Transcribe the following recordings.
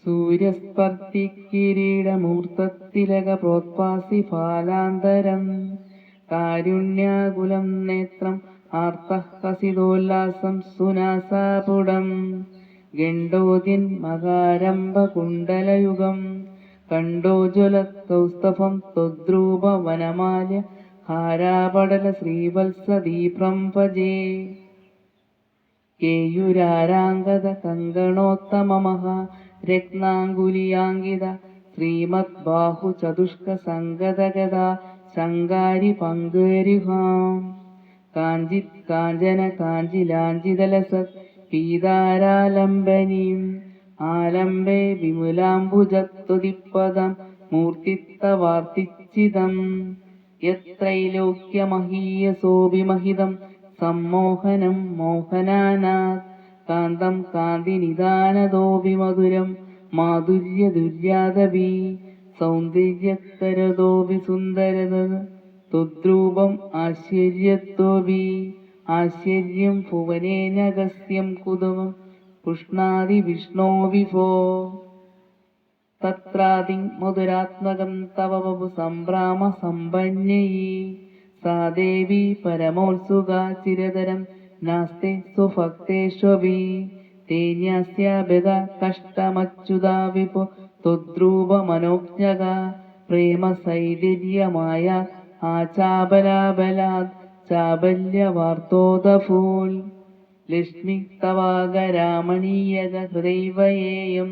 സൂര്യസ്പർശിക്കിരീടമൂർത്തത്തിലക പ്രോത്പാസി ഫാലാന്തരം കാരുണ്യാകുലം നേത്രം ആർത്തഃ ഹസിതോല്ലാസം സുനാസാപുടം ഗണ്ഡോദ്യൻ മകാരംഭകുണ്ടലയുഗം കണ്ടോജ്വലകൗസ്തഭം ത്വദ്രൂപ വനമാല്യ ഹാരാപടല ശ്രീവത്സദീപ്രം ഭജേ കേയൂരാരാംഗത കങ്കണോത്തമമഹ രത്നാങ്കുലിയാങ്കിത ശ്രീമദ്ബാഹു ചതുഷ്ക സംഗതഗദാ ശങ്കാരി പങ്കരുഹാം കാഞ്ചിത് കാഞ്ചന കാഞ്ചിലാഞ്ചിതലസത് പീതാരാലംബനീം ആലംബേ വിമലാംബുജത്വദിപ്പദം മൂർത്തിത്തവാർത്തിച്ചിതം യത്രൈലോക്യമഹീയസോഭിമഹിതം സമ്മോഹനം മോഹനാനാത് കാന്തം കാന്തിനിദാനതോഭിമധുരം മാധുര്യദുര്യാദപി സൗന്ദര്യത്തരതോപി സുന്ദരത ത്വദ്രൂപം ആശ്ചര്യത്തോപി ആശ്ചര്യം ഭുവനേനഗസ്യം കുതമം പുഷ്ണാതി വിഷ്ണോ വിഭോ തത്രാതി മധുരാത്മകം തവ വപു സംഭ്രാമ സമ്പന്യയീ സാ ദേവി പരമോത്സുകാ ചിരതരം നാസ്തി സ്വഭക്തേഷ്വപി തേന്യാസ്യാഭ്യത കഷ്ടമച്യുതാ വിഭോ ത്വദ്രൂപമനോജ്ഞക പ്രേമസൈതിര്യമായ ആചാബലാബലാത് ചാബല്യവാർത്തോദഫൂൽ ലക്ഷ്മി തവാഗരാമണീയക ഹൃദൈവയേയം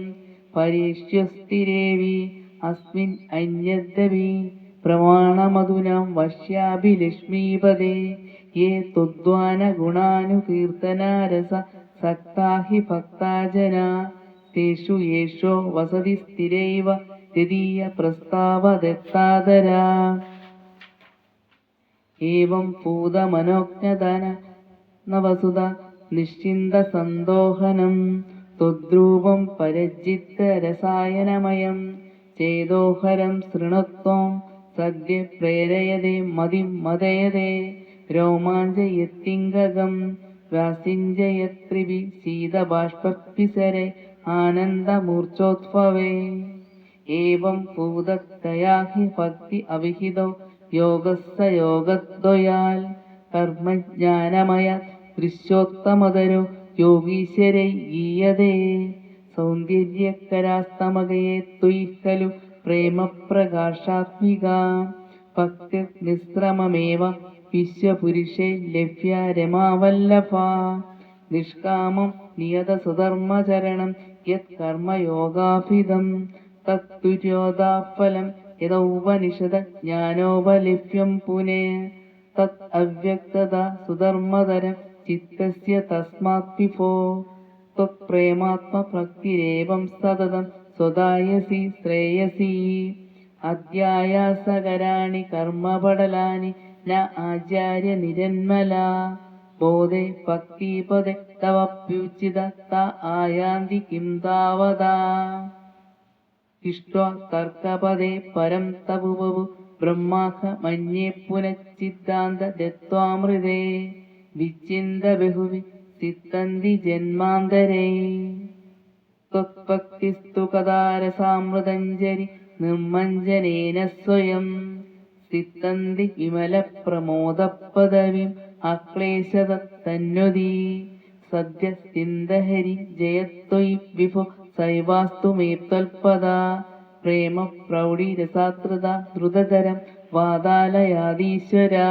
പരീക്ഷ്യസ്ഥിരേവി അസ്മിൻ അന്യദ്യപി പ്രമാണമധുനാം വശ്യാഭി ലക്ഷ്മീപദേ യേ ത്വദ്വാന ഗുണാനുകീർത്തനാരസ സക്താ ഹി ഭക്താജനാ തേഷു യേഷോ വസതി സ്ഥിരൈവ തദീയ പ്രസ്താവദത്താദരാ ഏവം പൂതമനോജ്ഞദാന നവസുത നിശ്ചിന്ത സന്തോഹനം ത്വദ്രൂപം പരജിത്തരസായനമയം ചേതോഹരം ശൃണുത്വം സദ്യ പ്രേരയതേ മതിം മദയതേ രോമാഞ്ചയത്തിംഗകം വ്യാസിഞ്ചയത്രിഭി ശീതബാഷ്പപ്പിസരെ ആനന്ദമൂർച്ഛോദ്ഭവേ ഏവം ഭൂതത്തയാ ഹി ഭക്തി അവിഹിതോ യോഗസ്സ യോഗദ്വയാൽ കർമ്മജ്ഞാനമയ ദൃശ്യോത്തമതരോ യോഗീശ്വരൈ ഗീയതേ സൗന്ദര്യകരാസ്തമകയെ ത്വയി ഖലു പ്രേമപ്രകാശാത്മിക ഭക്തി നിസ്രമമേവ വിശ്വപുരുഷേ ലഭ്യ രമാവല്ലഭ നിഷ്കാമം നിയതസുധർമ്മചരണം യത് കർമ്മയോഗാഭിതം തത്തുര്യോദാഫലം യഥോപനിഷദ ജ്ഞാനോപലിഭ്യം പുനേ തത് അവ്യക്തത സുധർമ്മതരം ചിത്തസ്യ തസ്മാത് വിഭോ ത്വത്പ്രേമാത്മഭക്തിരേവം സതതം സ്വദായസി ശ്രേയസി അധ്യായാസകരാണി കർമ്മപടലാനി ന ആചാര്യ നിരന്മലാ ബോധേ ഭക്തിപദേ തവപ്യുചിത ത ആയാന്തി കിം താവതാ ഇഷ്ട്വാ തർക്കപദേ പരം തപുവപു ബ്രഹ്മാഹ മന്യേ പുനഃസിദ്ധാന്ത ദത്വാമൃതേ വിചിന്ത ബഹുവി സിദ്ധന്തി ജന്മാന്തരേ ത്വത്ഭക്തിസ്തു കഥാരസാമൃതഞ്ജരി നിർമ്മഞ്ജനേന സ്വയം സിദ്ധന്തി വിമലപ്രമോദപദവിം അക്ലേശതന്നൊതി സദ്യ സിന്ധഹരി ജയത്വയി വിഭോ സൈവാസ്തു മേ ത്വൽപദാ പ്രേമ പ്രൗഢി രസാതൃത ദ്രുതതരം വാതാലയാദീശ്വരാ.